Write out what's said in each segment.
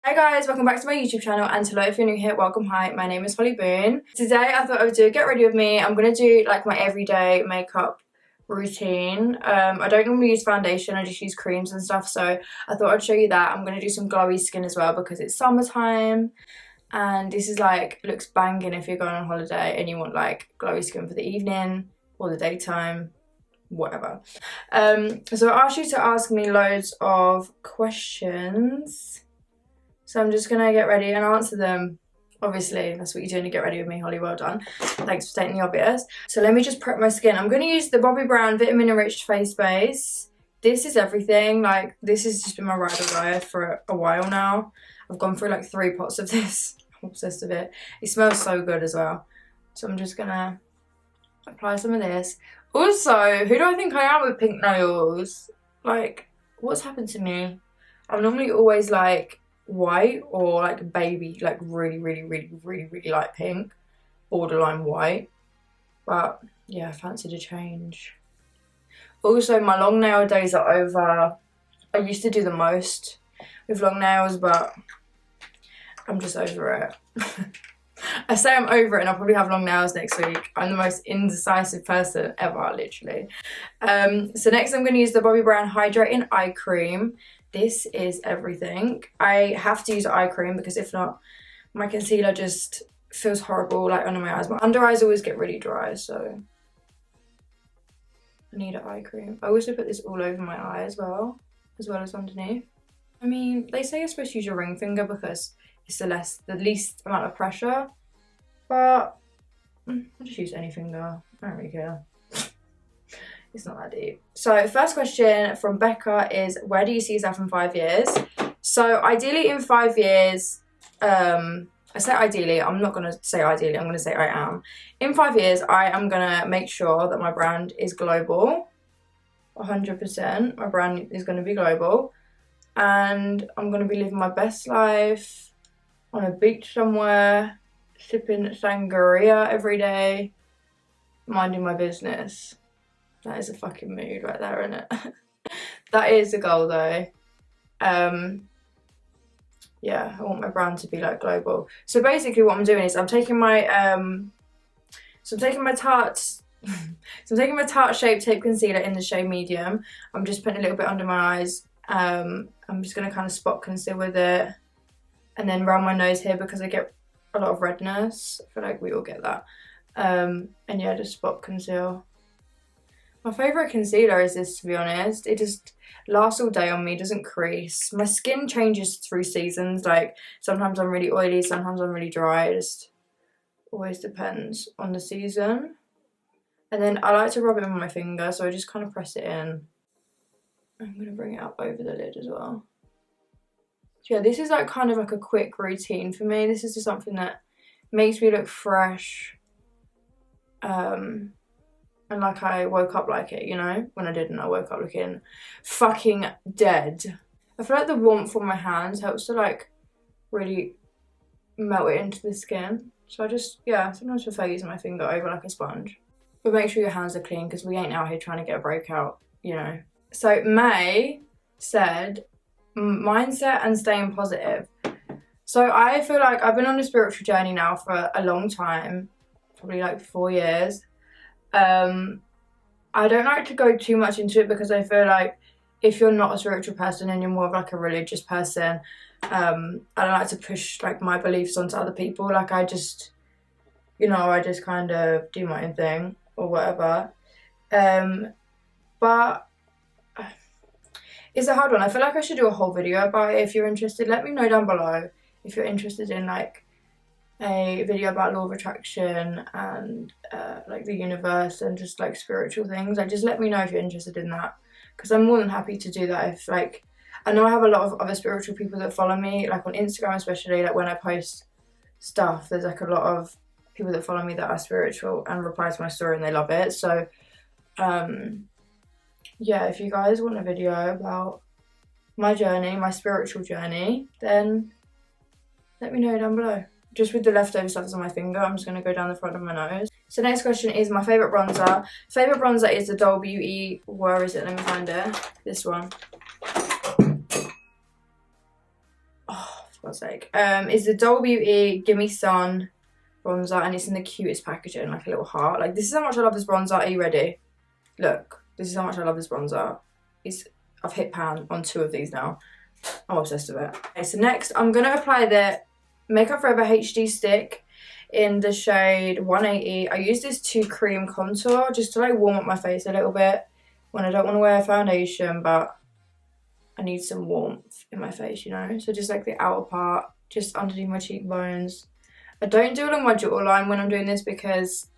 Hi guys, welcome back to my YouTube channel, and hello if you're new here, welcome. Hi, my name is Holly Boone. Today I thought I would do a get ready with me. I'm going to do like my everyday makeup routine. I don't normally use foundation, I just use creams and stuff, so I thought I'd show you that. I'm going to do some glowy skin as well because it's summertime, and this is like, looks banging if you're going on holiday and you want like glowy skin for the evening or the daytime, whatever. So I asked you to ask me loads of questions. So I'm just gonna get ready and answer them. Obviously, that's what you're doing to get ready with me, Holly, well done. Thanks for stating the obvious. So let me just prep my skin. I'm gonna use the Bobbi Brown Vitamin Enriched Face Base. This is everything. Like, this has just been my ride or die for a while now. I've gone through like 3 pots of this. I'm obsessed with it. It smells so good as well. So I'm just gonna apply some of this. Also, who do I think I am with pink nails? Like, what's happened to me? I'm normally always like white or like baby, like really light pink, borderline white, but yeah, I fancied a change. Also, my long nail days are over. I used to do the most with long nails, but I'm just over it. I say I'm over it and I'll probably have long nails next week. I'm the most indecisive person ever, literally. So next I'm going to use the Bobbi Brown Hydrating Eye Cream. This is everything. I have to use eye cream because if not, my concealer just feels horrible like under my eyes. My under eyes always get really dry, so I need an eye cream. I also put this all over my eye as well as underneath. I mean, they say you're supposed to use your ring finger because it's the least amount of pressure, but I'll just use any finger. I don't really care. It's not that deep. So first question from Becca is, where do you see yourself in 5 years? So ideally in 5 years, I say ideally, I'm not going to say ideally, I'm going to say I am. In 5 years, I am going to make sure that my brand is global. 100%. My brand is going to be global. And I'm going to be living my best life on a beach somewhere, sipping sangria every day, minding my business. That is a fucking mood right there, isn't it? That is a goal though. Yeah, I want my brand to be like global. So basically what I'm doing is I'm taking my Tarte Shape Tape Concealer in the shade medium. I'm just putting a little bit under my eyes. I'm just gonna kind of spot conceal with it, and then around my nose here because I get a lot of redness. I feel like we all get that. And yeah, just spot conceal. My favourite concealer is this, to be honest. It just lasts all day on me, doesn't crease. My skin changes through seasons. Like, sometimes I'm really oily, sometimes I'm really dry. It just always depends on the season. And then I like to rub it on my finger, so I just kind of press it in. I'm going to bring it up over the lid as well. So yeah, this is like kind of like a quick routine for me. This is just something that makes me look fresh. And like I woke up like it, you know? When I didn't, I woke up looking fucking dead. I feel like the warmth on my hands helps to like really melt it into the skin. So I just, yeah, sometimes prefer using my finger over like a sponge. But make sure your hands are clean because we ain't out here trying to get a breakout, you know? So May said, mindset and staying positive. So I feel like I've been on a spiritual journey now for a long time, probably like 4 years. I don't like to go too much into it because I feel like if you're not a spiritual person and you're more of like a religious person, I don't like to push like my beliefs onto other people. Like I just, you know, I just kind of do my own thing or whatever. But it's a hard one. I feel like I should do a whole video about it. If you're interested, let me know down below if you're interested in like a video about law of attraction and like the universe and just like spiritual things. Like, just let me know if you're interested in that, because I'm more than happy to do that. If like, I know I have a lot of other spiritual people that follow me, like on Instagram especially, like when I post stuff, there's like a lot of people that follow me that are spiritual and reply to my story and they love it. So yeah, if you guys want a video about my journey, my spiritual journey, then let me know down below. Just with the leftover stuff that's on my finger, I'm just going to go down the front of my nose. So next question is my favourite bronzer. Favourite bronzer is the Doll Beauty, where is it? Let me find it. This one. God's sake. It's the Doll Beauty Gimme Sun bronzer, and it's in the cutest packaging, like a little heart. Like, this is how much I love this bronzer. Are you ready? Look, this is how much I love this bronzer. I've hit pan on 2 of these now. I'm obsessed with it. Okay, so next I'm gonna apply the Makeup Forever HD stick in the shade 180. I use this to cream contour, just to like warm up my face a little bit when I don't want to wear foundation, but I need some warmth in my face, you know? So just like the outer part, just underneath my cheekbones. I don't do it on my jawline when I'm doing this because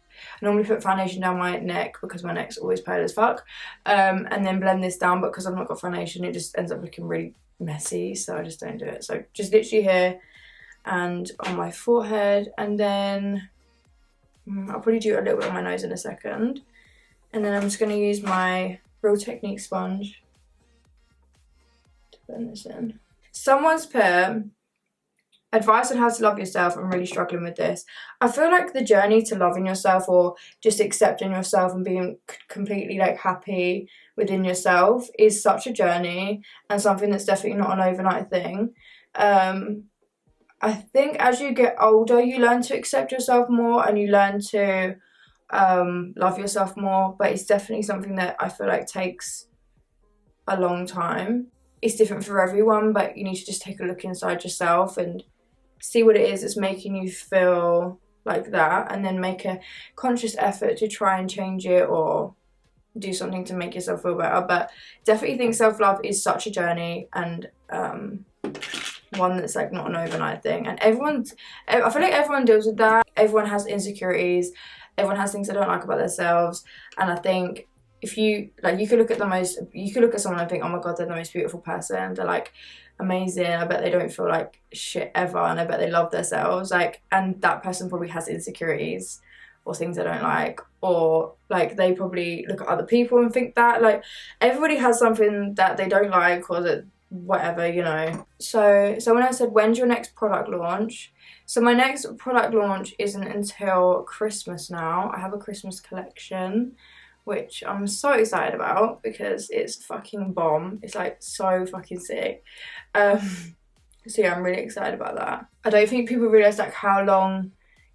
I normally put foundation down my neck because my neck's always pale as fuck, and then blend this down, but because I've not got foundation it just ends up looking really messy, so I just don't do it. So just literally here and on my forehead, and then I'll probably do a little bit on my nose in a second, and then I'm just going to use my Real Technique sponge to blend this in. Someone's put advice on how to love yourself. I'm really struggling with this. I feel like the journey to loving yourself, or just accepting yourself and being completely like happy within yourself, is such a journey and something that's definitely not an overnight thing. I think as you get older you learn to accept yourself more and you learn to love yourself more, but it's definitely something that I feel like takes a long time. It's different for everyone, but you need to just take a look inside yourself and see what it is that's making you feel like that, and then make a conscious effort to try and change it or do something to make yourself feel better. But definitely think self-love is such a journey, and one that's like not an overnight thing, and I feel like everyone deals with that. Everyone has insecurities, everyone has things they don't like about themselves, and I think if you like, you could look at someone and think, oh my god, they're the most beautiful person, they're like amazing, I bet they don't feel like shit ever, and I bet they love themselves, like, and that person probably has insecurities or things they don't like, or like they probably look at other people and think that, like, everybody has something that they don't like, or that whatever, you know. So when I said when's your next product launch, so my next product launch isn't until Christmas now. I have a Christmas collection which I'm so excited about because it's fucking bomb. It's like so fucking sick. So yeah, I'm really excited about that. I don't think people realise like how long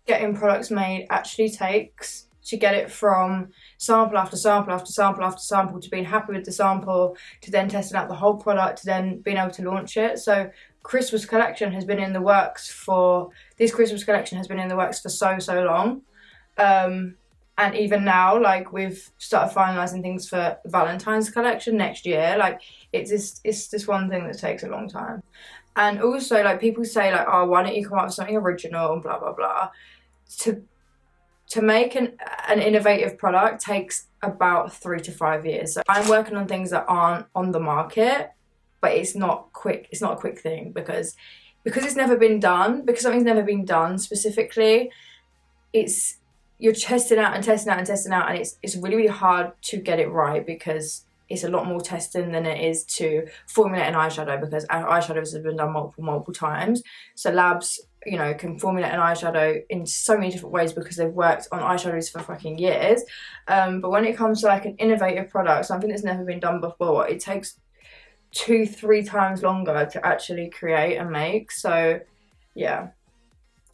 getting products made actually takes to get it from sample after sample after sample after sample to being happy with the sample, to then testing out the whole product, to then being able to launch it. So Christmas collection has been in the works for, this Christmas collection has been in the works for so long. And even now, like, we've started finalising things for Valentine's collection next year. Like, it's this one thing that takes a long time. And also, like, people say, like, oh, why don't you come up with something original and blah, blah, blah. To make an innovative product takes about 3 to 5 years. So I'm working on things that aren't on the market, but it's not quick. It's not a quick thing because it's never been done, because something's never been done specifically. You're testing out and testing out and testing out, and it's really, really hard to get it right because it's a lot more testing than it is to formulate an eyeshadow, because eyeshadows have been done multiple times. So labs, you know, can formulate an eyeshadow in so many different ways because they've worked on eyeshadows for fucking years. But when it comes to like an innovative product, something that's never been done before, it takes 2-3 times longer to actually create and make. So yeah.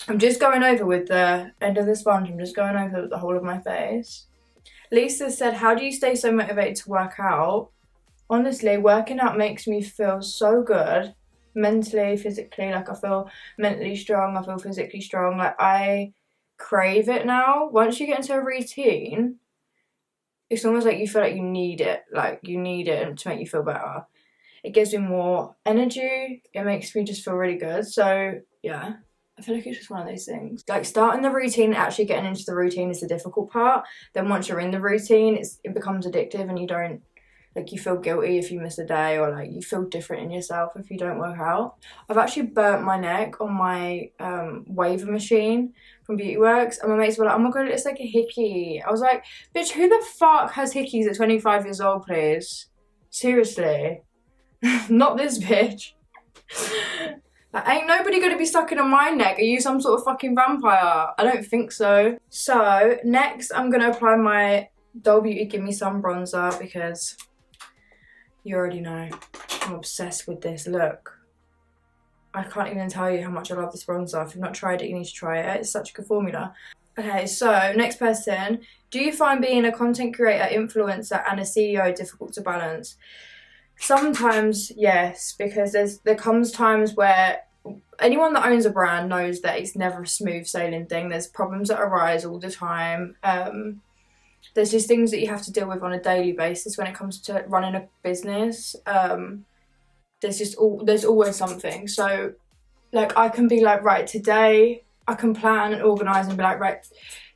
I'm just going over with the end of the sponge, I'm just going over the whole of my face. Lisa said, how do you stay so motivated to work out? Honestly, working out makes me feel so good, mentally, physically. Like, I feel mentally strong, I feel physically strong. Like, I crave it now. Once you get into a routine, it's almost like you feel like you need it. Like, you need it to make you feel better. It gives me more energy. It makes me just feel really good. So, yeah. I feel like it's just one of those things. Like, starting the routine and actually getting into the routine is the difficult part. Then once you're in the routine, it becomes addictive, and you don't, like, you feel guilty if you miss a day, or like you feel different in yourself if you don't work out. I've actually burnt my neck on my waver machine from Beauty Works, and my mates were like, oh my god, it's like a hickey. I was like, bitch, who the fuck has hickeys at 25 years old, please? Seriously. Not this bitch. Like, ain't nobody gonna be sucking on my neck. Are you some sort of fucking vampire? I don't think so. So, next I'm gonna apply my Doll Beauty Gimme Sun bronzer, because you already know I'm obsessed with this look. I can't even tell you how much I love this bronzer. If you've not tried it, you need to try it. It's such a good formula. Okay, so next person. Do you find being a content creator, influencer and a CEO difficult to balance? Sometimes, yes, because there comes times where anyone that owns a brand knows that it's never a smooth sailing thing. There's problems that arise all the time. There's just things that you have to deal with on a daily basis when it comes to running a business. There's always something. So like I can be like, right, today I can plan and organise and be like, right,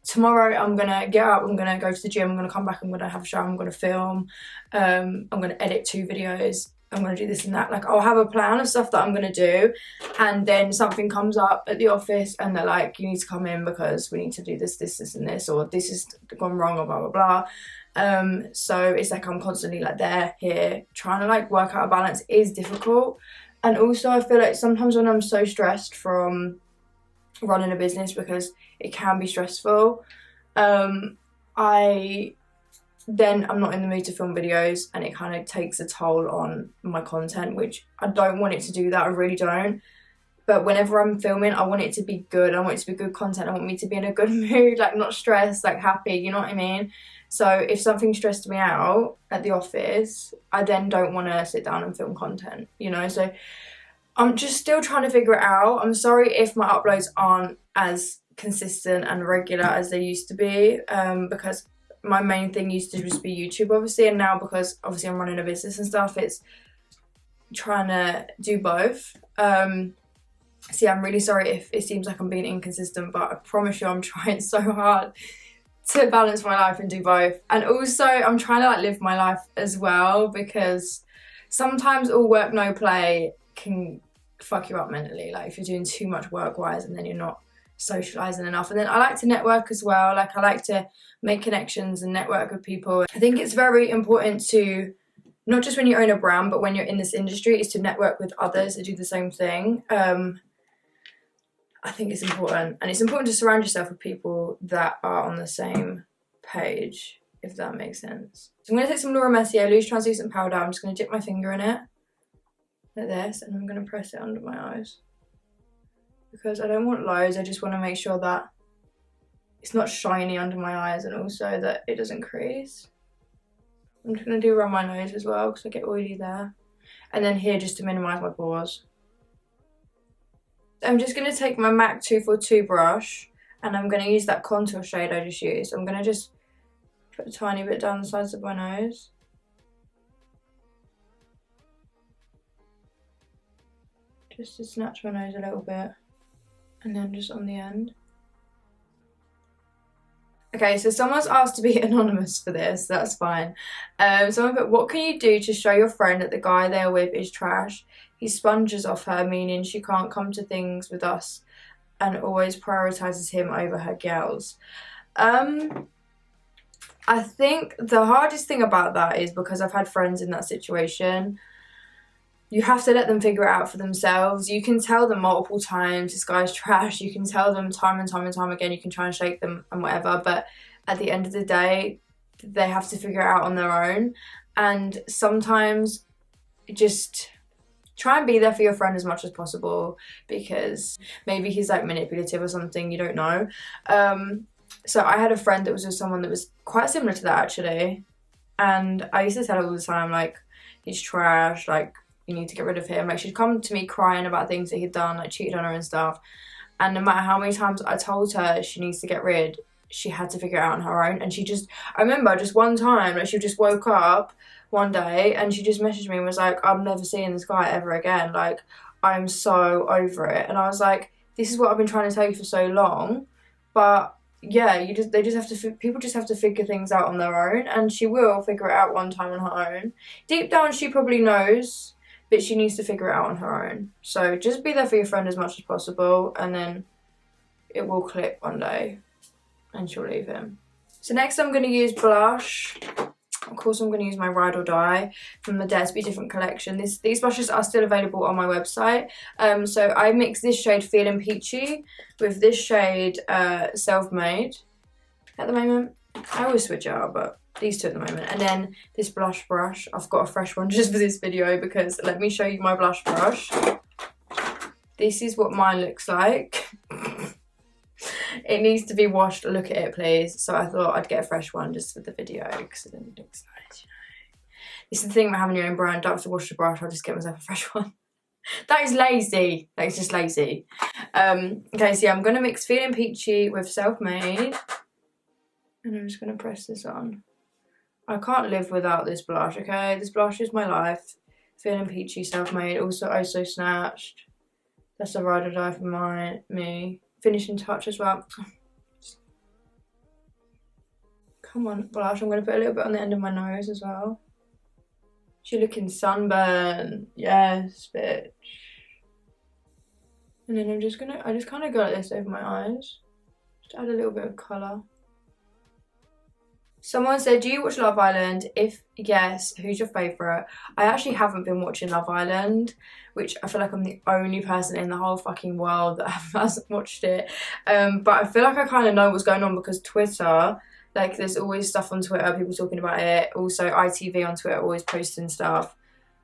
tomorrow I'm gonna get up, I'm gonna go to the gym, I'm gonna come back, I'm gonna have a shower, I'm gonna film, I'm gonna edit 2 videos, I'm gonna do this and that. Like I'll have a plan of stuff that I'm gonna do, and then something comes up at the office and they're like, you need to come in because we need to do this and this, or this has gone wrong, or blah blah blah. So it's like I'm constantly like here trying to like work out a balance is difficult. And also I feel like sometimes when I'm so stressed from running a business, because it can be stressful, I'm not in the mood to film videos, and it kind of takes a toll on my content, which I don't want it to do that, I really don't. But whenever I'm filming, I want it to be good, I want it to be good content, I want me to be in a good mood, like not stressed, like happy, you know what I mean? So if something stressed me out at the office, I then don't want to sit down and film content, you know? So I'm just still trying to figure it out. I'm sorry if my uploads aren't as consistent and regular as they used to be, because my main thing used to just be YouTube, obviously, and now because obviously I'm running a business and stuff, it's trying to do both. So yeah, I'm really sorry if it seems like I'm being inconsistent, but I promise you I'm trying so hard to balance my life and do both. And also I'm trying to like live my life as well, because sometimes all work no play can fuck you up mentally, like if you're doing too much work wise and then you're not socializing enough. And then I like to network as well, like I like to make connections and network with people. I think it's very important to, not just when you own a brand, but when you're in this industry, is to network with others that do the same thing. I think it's important, and it's important to surround yourself with people that are on the same page, if that makes sense. So I'm going to take some Laura Mercier loose translucent powder. I'm just going to dip my finger in it like this, and I'm going to press it under my eyes, because I don't want loads. I just want to make sure that it's not shiny under my eyes, and also that it doesn't crease. I'm just going to do around my nose as well, because I get oily there, and then here just to minimise my pores. I'm just going to take my MAC 242 brush, and I'm going to use that contour shade I just used. I'm going to just put a tiny bit down the sides of my nose. Just to snatch my nose a little bit, and then just on the end. Okay, so someone's asked to be anonymous for this, that's fine. Someone put, what can you do to show your friend that the guy they're with is trash? He sponges off her, meaning she can't come to things with us, and always prioritises him over her girls. I think the hardest thing about that is, because I've had friends in that situation, you have to let them figure it out for themselves. You can tell them multiple times, this guy's trash. You can tell them time and time and time again. You can try and shake them and whatever. But at the end of the day, they have to figure it out on their own. And sometimes just try and be there for your friend as much as possible, because maybe he's like manipulative or something, you don't know. So I had a friend that was with someone that was quite similar to that, actually. And I used to tell her all the time, like, he's trash, like, you need to get rid of him. Like, she'd come to me crying about things that he'd done, like cheated on her and stuff. And no matter how many times I told her she needs to get rid, she had to figure it out on her own. And I remember just one time, like, she just woke up one day and she just messaged me and was like, I'm never seeing this guy ever again. Like, I'm so over it. And I was like, this is what I've been trying to tell you for so long. But yeah, people just have to figure things out on their own, and she will figure it out one time on her own. Deep down, she probably knows, but she needs to figure it out on her own. So just be there for your friend as much as possible, and then it will click one day and she'll leave him. So next I'm going to use blush. Of course, I'm going to use my Ride or Die from the Dare to Be Different collection. These blushes are still available on my website. So I mix this shade Feeling Peachy with this shade Self-Made at the moment. I always switch it out, but these two at the moment. And then this blush brush. I've got a fresh one just for this video, because let me show you my blush brush. This is what mine looks like. It needs to be washed. Look at it, please. So I thought I'd get a fresh one just for the video because it looks nice, you know. It's the thing about having your own brand. Don't have to wash the brush. I'll just get myself a fresh one. That is lazy. That is just lazy. Okay, so yeah, I'm going to mix Feeling Peachy with Self-Made. And I'm just going to press this on. I can't live without this blush, okay? This blush is my life. Feeling Peachy, Self-Made. Also, Oh So Snatched. That's a ride or die for me. Finishing Touch as well. Come on, blush. I'm going to put a little bit on the end of my nose as well. She looking sunburn. Yes, bitch. And then I just kind of go like this over my eyes. Just add a little bit of colour. Someone said, do you watch Love Island? If yes, who's your favourite? I actually haven't been watching Love Island, which I feel like I'm the only person in the whole fucking world that hasn't watched it. But I feel like I kind of know what's going on because Twitter, like there's always stuff on Twitter, people talking about it. Also ITV on Twitter always posting stuff.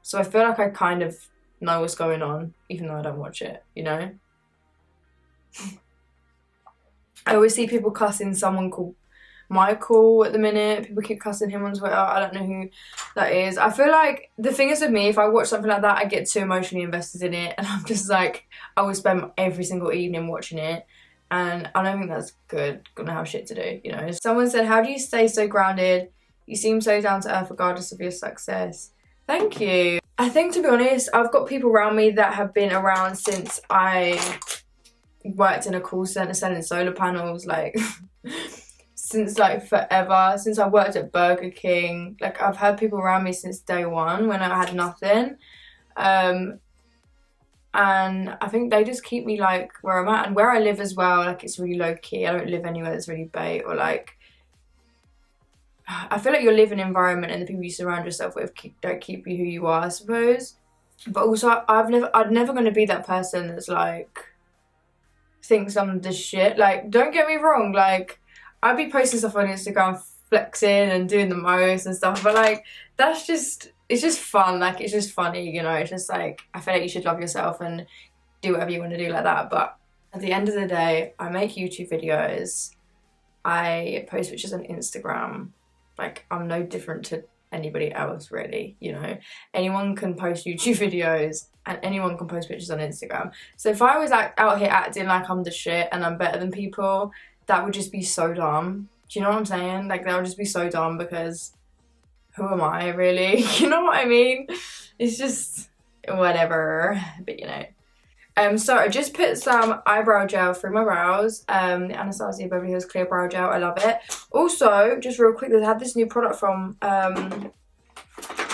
So I feel like I kind of know what's going on, even though I don't watch it, you know? I always see people cussing someone called Michael at the minute. People keep cussing him on Twitter. I don't know who that is. I feel like the thing is with me, if I watch something like that, I get too emotionally invested in it, and I'm just like, I will spend every single evening watching it, and I don't think that's good. Gonna have shit to do, you know. Someone said, how do you stay so grounded? You seem so down to earth regardless of your success. Thank you. I think, to be honest, I've got people around me that have been around since I worked in a call centre selling solar panels, like since like forever, since I worked at Burger King. Like I've had people around me since day one when I had nothing, and I think they just keep me like where I'm at, and where I live as well, like it's really low key. I don't live anywhere that's really bait, or like I feel like your living environment and the people you surround yourself with don't keep you who you are, I suppose. But also I'm never going to be that person that's like thinks I'm the shit. Like, don't get me wrong, like I'd be posting stuff on Instagram flexing and doing the most and stuff, but like that's just, it's just fun. Like it's just funny, you know. It's just like I feel like you should love yourself and do whatever you want to do like that. But at the end of the day, I make YouTube videos, I post pictures on Instagram. Like I'm no different to anybody else really, you know. Anyone can post YouTube videos and anyone can post pictures on Instagram. So if I was out here acting like I'm the shit and I'm better than people, that would just be so dumb. Do you know what I'm saying? Like that would just be so dumb, because who am I really? You know what I mean? It's just whatever, but you know. So I just put some eyebrow gel through my brows, the Anastasia Beverly Hills Clear Brow Gel. I love it. Also, just real quick, they had this new product from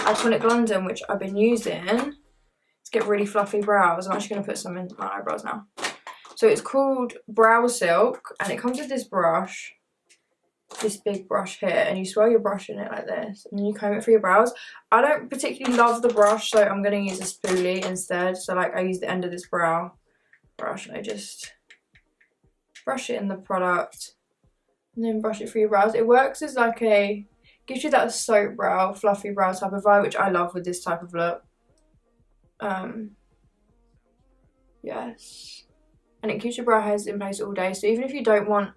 Iconic London, which I've been using to get really fluffy brows. I'm actually going to put some in my eyebrows now. So it's called Brow Silk, and it comes with this brush, this big brush here, and you swirl your brush in it like this, and then you comb it through your brows. I don't particularly love the brush, so I'm going to use a spoolie instead. So like I use the end of this brow brush and I just brush it in the product and then brush it through your brows. It works as like gives you that soap brow, fluffy brow type of vibe, which I love with this type of look. Yes, and it keeps your brow hairs in place all day, so even if you don't want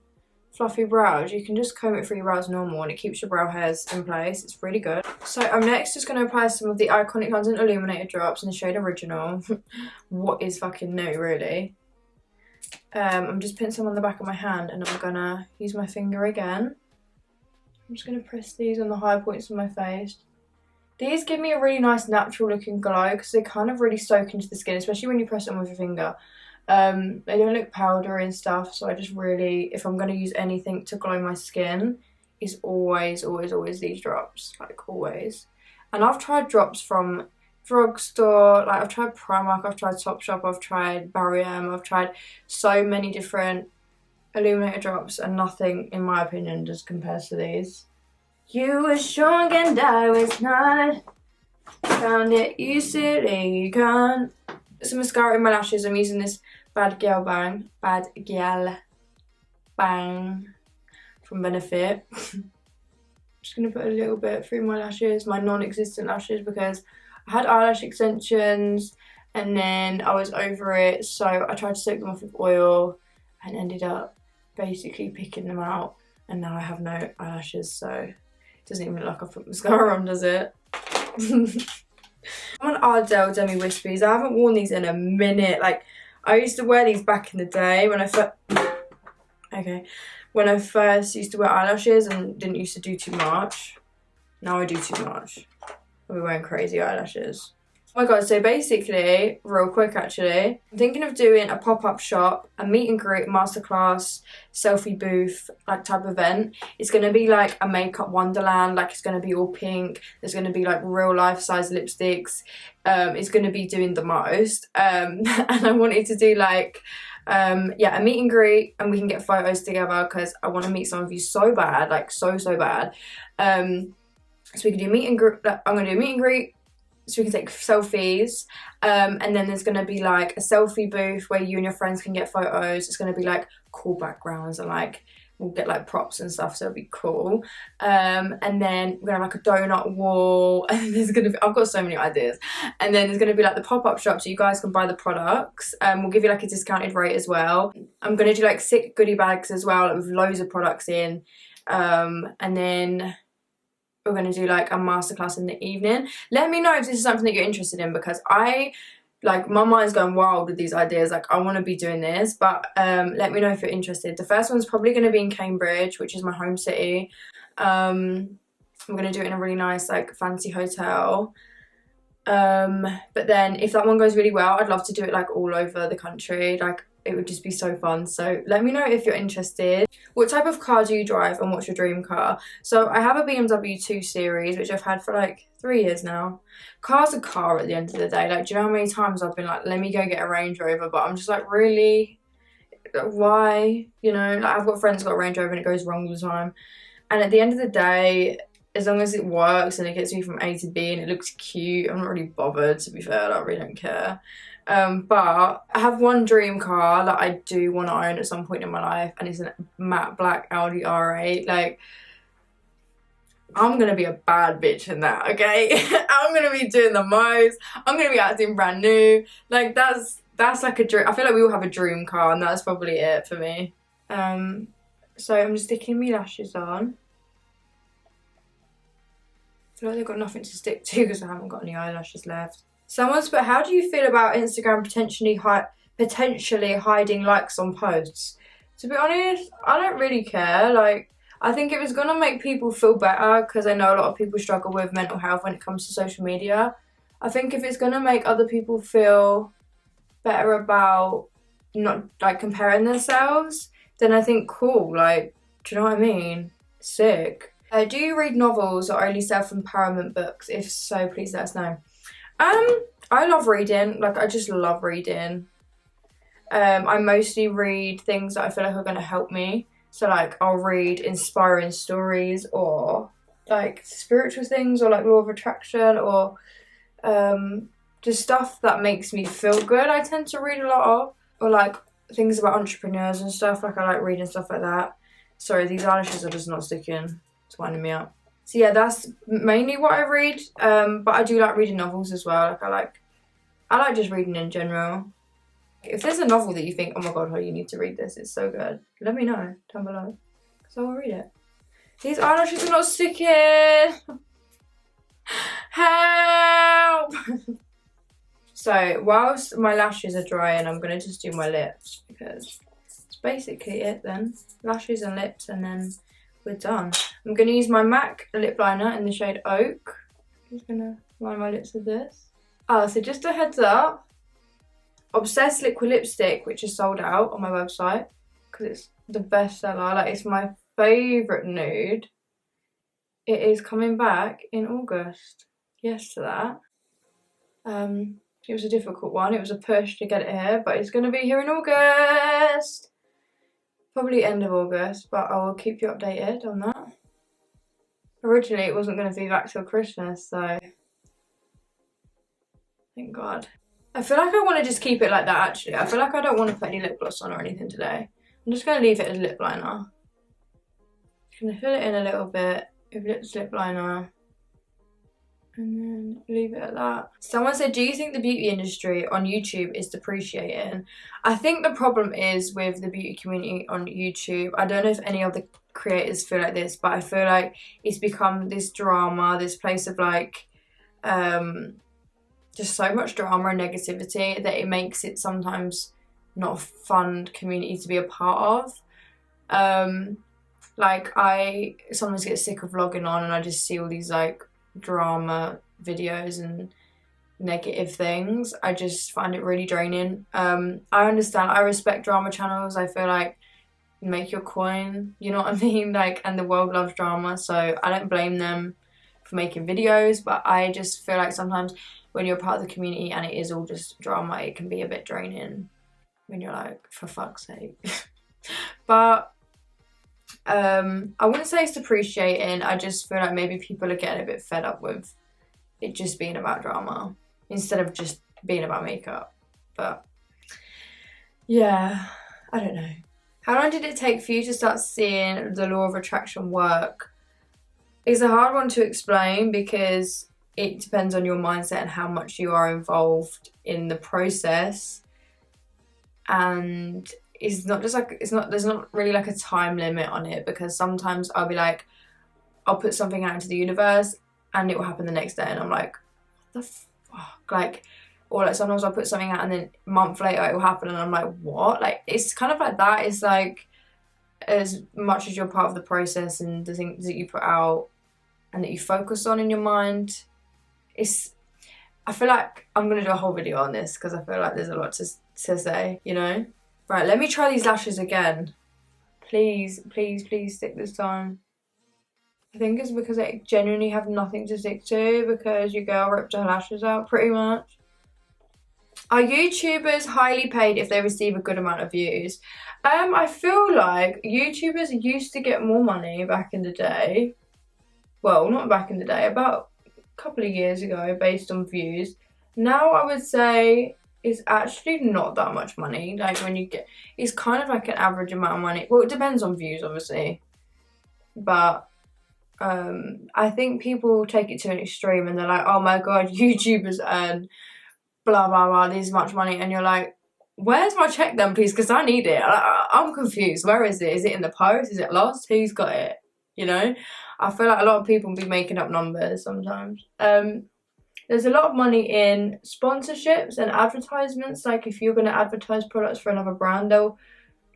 fluffy brows, you can just comb it through your brows normal and it keeps your brow hairs in place. It's really good. So I'm next just going to apply some of the Iconic London Illuminated drops in the shade Original. What is fucking new, really? I'm just putting some on the back of my hand, and I'm going to use my finger again. I'm just going to press these on the high points of my face. These give me a really nice natural looking glow because they kind of really soak into the skin, especially when you press them with your finger. They don't look powdery and stuff, so I just really, if I'm going to use anything to glow my skin, is always these drops, like always. And I've tried drops from drugstore, like I've tried Primark, I've tried Topshop, I've tried Grwm, I've tried so many different illuminator drops, and nothing, in my opinion, just compares to these. You were strong and I was not, found it you silly cunt. Some mascara in my lashes. I'm using this Bad Gal Bang from Benefit. I'm just going to put a little bit through my lashes, my non-existent lashes, because I had eyelash extensions and then I was over it, so I tried to soak them off with oil and ended up basically picking them out, and now I have no eyelashes, so it doesn't even look like I put mascara on, does it? I'm on Ardell Demi Wispies. I haven't worn these in a minute. Like, I used to wear these back in the day when I first used to wear eyelashes and didn't used to do too much. Now I do too much. I'll be wearing crazy eyelashes. Oh my god, so basically, real quick actually, I'm thinking of doing a pop-up shop, a meet and greet, masterclass, selfie booth, like type event. It's going to be like a makeup wonderland, like it's going to be all pink. There's going to be like real life size lipsticks. It's going to be doing the most. And I wanted to do like, yeah, a meet and greet, and we can get photos together because I want to meet some of you so bad, like so bad. So we can do meet and greet. I'm going to do a meet and greet, so we can take selfies, and then there's going to be like a selfie booth where you and your friends can get photos. It's going to be like cool backgrounds, and like we'll get like props and stuff, so it'll be cool. And then we're going to have like a donut wall, and there's going to be, I've got so many ideas. And then there's going to be like the pop-up shop, so you guys can buy the products. We'll give you like a discounted rate as well. I'm going to do like 6 goodie bags as well, like, with loads of products in. And then we're going to do like a masterclass in the evening. Let me know if this is something that you're interested in, because my mind's going wild with these ideas. Like, I want to be doing this, but let me know if you're interested. The first one's probably going to be in Cambridge, which is my home city. We're going to do it in a really nice like fancy hotel. But then if that one goes really well, I'd love to do it like all over the country. Like, it would just be so fun. So let me know if you're interested. What type of car do you drive, and what's your dream car? So I have a BMW 2 Series, which I've had for like 3 years now. Car's a car at the end of the day. Like, do you know how many times I've been like, let me go get a Range Rover, but I'm just like, really? Why? You know, like, I've got friends who got a Range Rover and it goes wrong all the time. And at the end of the day, as long as it works and it gets me from A to B and it looks cute, I'm not really bothered, to be fair. I really don't care. But I have one dream car that I do want to own at some point in my life, and it's a matte black Audi R8. Like, I'm gonna be a bad bitch in that, okay? I'm gonna be doing the most. I'm gonna be acting brand new. Like, that's like a dream. I feel like we all have a dream car, and that's probably it for me. So I'm just sticking my lashes on. I feel like they've got nothing to stick to because I haven't got any eyelashes left. Someone's put, how do you feel about Instagram potentially hiding likes on posts? To be honest, I don't really care. Like, I think it was going to make people feel better, because I know a lot of people struggle with mental health when it comes to social media. I think if it's going to make other people feel better about not like comparing themselves, then I think cool. Like, do you know what I mean? Sick. Do you read novels or only self-empowerment books? If so, please let us know. I love reading. Like, I just love reading. I mostly read things that I feel like are going to help me. So, like, I'll read inspiring stories, or like spiritual things, or like law of attraction, or just stuff that makes me feel good. I tend to read a lot of, or like things about entrepreneurs and stuff. Like, I like reading stuff like that. Sorry, these eyelashes are just not sticking. It's winding me up. So yeah, that's mainly what I read. But I do like reading novels as well. Like, I like just reading in general. If there's a novel that you think, oh my god, Holly, you need to read this, it's so good, let me know down below, because I will read it. These eyelashes are not sticking. Help! So whilst my lashes are drying, I'm going to just do my lips, because it's basically it then. Lashes and lips, and then we're done. I'm going to use my MAC lip liner in the shade Oak. I'm just going to line my lips with this. So just a heads up. Obsessed liquid lipstick, which is sold out on my website, because it's the best seller. Like, it's my favourite nude. It is coming back in August. Yes to that. It was a difficult one. It was a push to get it here, but it's going to be here in August. Probably end of August, but I will keep you updated on that. Originally, it wasn't going to be back till Christmas, so thank God. I feel like I want to just keep it like that, actually. I feel like I don't want to put any lip gloss on or anything today. I'm just going to leave it as lip liner. Just going to fill it in a little bit with lip liner. And then leave it at that. Someone said, do you think the beauty industry on YouTube is depreciating? I think the problem is with the beauty community on YouTube. I don't know if any other creators feel like this, but I feel like it's become this drama, this place of like, just so much drama and negativity that it makes it sometimes not a fun community to be a part of. Like I sometimes get sick of vlogging on and I just see all these like drama videos and negative things. I just find it really draining. I understand, I respect drama channels. I feel like make your coin, you know what I mean? Like, and the world loves drama, so I don't blame them for making videos, but I just feel like sometimes when you're part of the community and it is all just drama, it can be a bit draining when you're like, for fuck's sake. But I wouldn't say it's depreciating. I just feel like maybe people are getting a bit fed up with it just being about drama instead of just being about makeup. But yeah, I don't know. How long did it take for you to start seeing the law of attraction work? It's a hard one to explain because it depends on your mindset and how much you are involved in the process. And it's not just like, there's not really like a time limit on it, because sometimes I'll be like, I'll put something out into the universe and it will happen the next day and I'm like, what the fuck? Like, or like sometimes I'll put something out and then a month later it will happen and I'm like, what? Like, it's kind of like that. It's like, as much as you're part of the process and the things that you put out and that you focus on in your mind, I feel like I'm going to do a whole video on this because I feel like there's a lot to say, you know? Right, let me try these lashes again. Please, please, please stick this time. I think it's because I genuinely have nothing to stick to because your girl ripped her lashes out pretty much. Are YouTubers highly paid if they receive a good amount of views? I feel like YouTubers used to get more money back in the day. Well, not back in the day, about a couple of years ago based on views. Now I would say it's actually not that much money. Like when you get, it's kind of like an average amount of money. Well, it depends on views obviously. But I think people take it to an extreme and they're like, oh my god, YouTubers earn blah blah blah this much money, and you're like, where's my check then please, because I need it. I'm confused. Where is it? Is it in the post? Is it lost? Who's got it? You know, I feel like a lot of people be making up numbers sometimes. There's a lot of money in sponsorships and advertisements. Like if you're going to advertise products for another brand, they'll,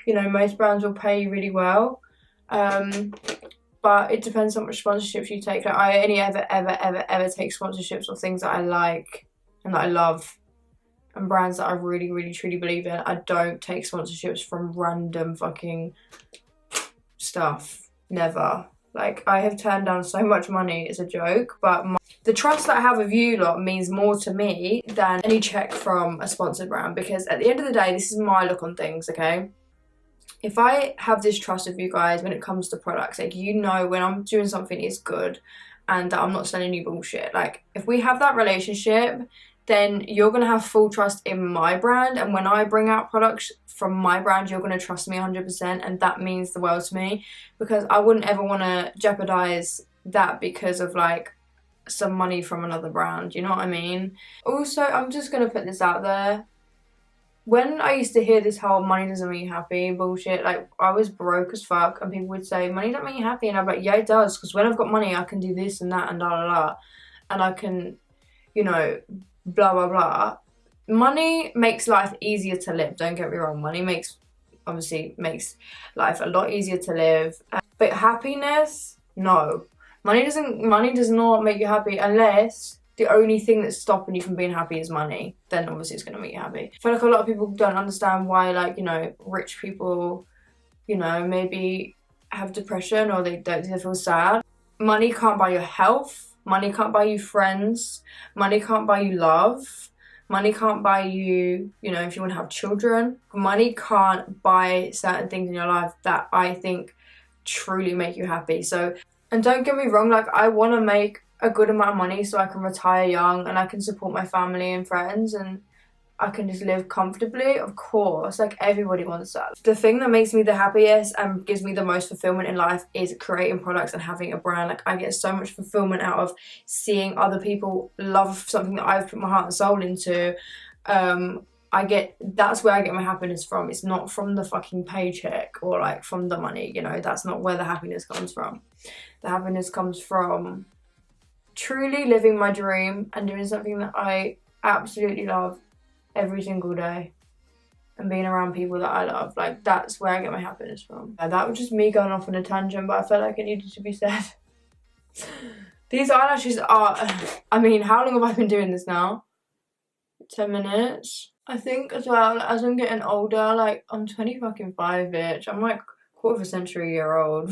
you know, most brands will pay you really well. But it depends how much sponsorships you take. Like I only ever take sponsorships of things that I like and that I love and brands that I really, really, truly believe in. I don't take sponsorships from random fucking stuff. Never. Like, I have turned down so much money as a joke, but the trust that I have with you lot means more to me than any check from a sponsored brand, because at the end of the day, this is my look on things, okay? If I have this trust with you guys when it comes to products, like, you know when I'm doing something is good and that I'm not selling you bullshit. Like, if we have that relationship, then you're going to have full trust in my brand, and when I bring out products from my brand, you're going to trust me 100%, and that means the world to me, because I wouldn't ever want to jeopardize that because of like some money from another brand, you know what I mean? Also, I'm just going to put this out there. When I used to hear this whole money doesn't make you happy bullshit, like I was broke as fuck and people would say money don't make you happy, and I'm like, yeah it does, because when I've got money I can do this and that and da and I can, you know, blah blah blah. Money makes life easier to live, don't get me wrong. Money obviously makes life a lot easier to live, but happiness, no. Money does not make you happy unless the only thing that's stopping you from being happy is money. Then obviously it's going to make you happy. I feel like a lot of people don't understand why, like, you know, rich people, you know, maybe have depression or they feel sad. Money can't buy your health. Money can't buy you friends. Money can't buy you love. Money can't buy you, you know, if you want to have children. Money can't buy certain things in your life that I think truly make you happy. So, and don't get me wrong, like, I want to make a good amount of money so I can retire young and I can support my family and friends, and I can just live comfortably, of course, like everybody wants that. The thing that makes me the happiest and gives me the most fulfillment in life is creating products and having a brand. Like I get so much fulfillment out of seeing other people love something that I've put my heart and soul into. That's where I get my happiness from. It's not from the fucking paycheck or like from the money, you know. That's not where the happiness comes from. The happiness comes from truly living my dream and doing something that I absolutely love every single day and being around people that I love. Like that's where I get my happiness from. That was just me going off on a tangent, but I felt like it needed to be said. These eyelashes are, I mean, how long have I been doing this now? 10 minutes. I think as well, as I'm getting older, like I'm 25, bitch. I'm like quarter of a century year old.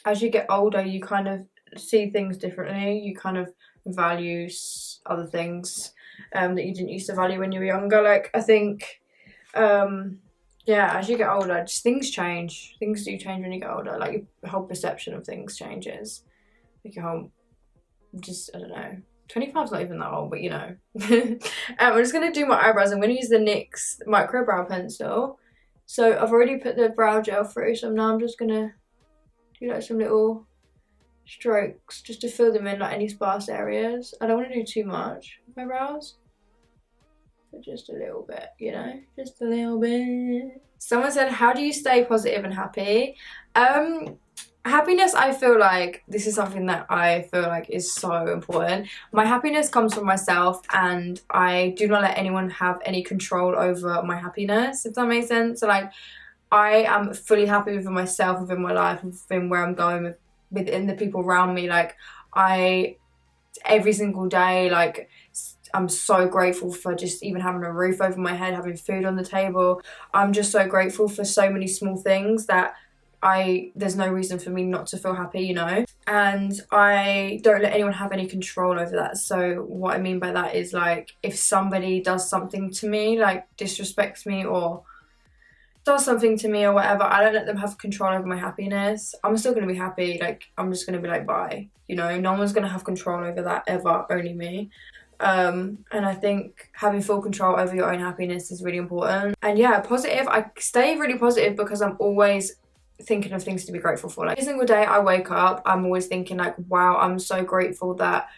As you get older, you kind of see things differently. You kind of value other things that you didn't used to value when you were younger. Like I think yeah, as you get older, just things change. Things do change when you get older. Like your whole perception of things changes. Like your whole, just, I don't know. 25's not even that old, but you know. I'm just going to do my eyebrows. I'm going to use the NYX micro brow pencil. So I've already put the brow gel through, so now I'm just going to do like some little strokes just to fill them in, like any sparse areas. I don't want to do too much with my brows, but just a little bit, you know, just a little bit. Someone said, how do you stay positive and happy? Happiness, I feel like this is something that I feel like is so important. My happiness comes from myself, and I do not let anyone have any control over my happiness, if that makes sense. So like I am fully happy with myself, within my life, within where I'm going, within the people around me. Like every single day, like I'm so grateful for just even having a roof over my head, having food on the table. I'm just so grateful for so many small things that there's no reason for me not to feel happy, you know. And I don't let anyone have any control over that. So what I mean by that is, like, if somebody does something to me, like disrespects me or does something to me or whatever, I don't let them have control over my happiness. I'm still going to be happy. Like, I'm just going to be like, bye, you know. No one's going to have control over that ever, only me. And I think having full control over your own happiness is really important. And yeah, positive, I stay really positive because I'm always thinking of things to be grateful for. Like every single day I wake up, I'm always thinking like, wow, I'm so grateful that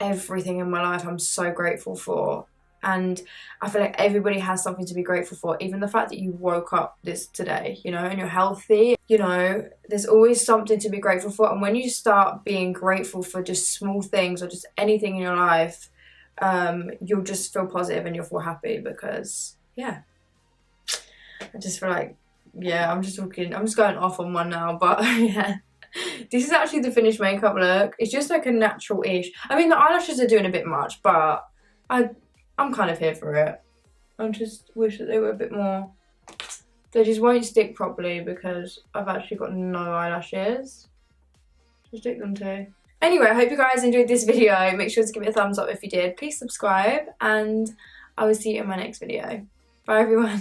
everything in my life I'm so grateful for. And I feel like everybody has something to be grateful for. Even the fact that you woke up today, you know, and you're healthy, you know, there's always something to be grateful for. And when you start being grateful for just small things or just anything in your life, you'll just feel positive and you'll feel happy because, yeah, I just feel like, yeah, I'm just going off on one now, but yeah. This is actually the finished makeup look. It's just like a natural-ish. I mean, the eyelashes are doing a bit much, but I'm kind of here for it. I just wish that they were a bit more... They just won't stick properly because I've actually got no eyelashes to stick them to. Anyway, I hope you guys enjoyed this video. Make sure to give it a thumbs up if you did. Please subscribe, and I will see you in my next video. Bye, everyone.